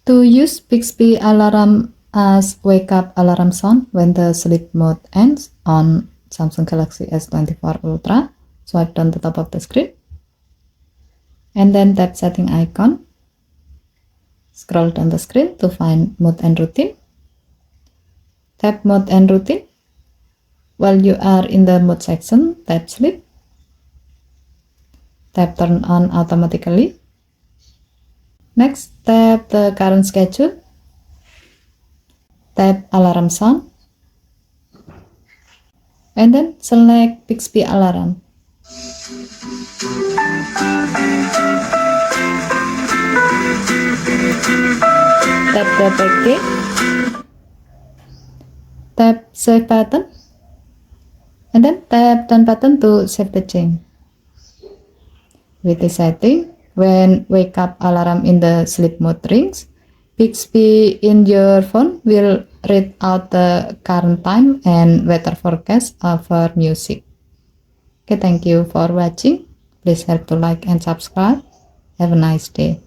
To use Bixby alarm as wake up alarm sound when the sleep mode ends on Samsung Galaxy S24 Ultra, swipe down the top of the screen and then tap setting icon. Scroll down the screen to find mode and routine. Tap mode and routine. While you are in the mode section, tap sleep. Tap turn on automatically. Next, tap the current schedule. Tap alarm sound. And then select Bixby alarm. Tap the back key. Tap save button. And then tap done button to save the change. With the setting, when wake up alarm in the sleep mode rings, Bixby in your phone will read out the current time and weather forecast over music. Okay, thank you for watching. Please help to like and subscribe. Have a nice day.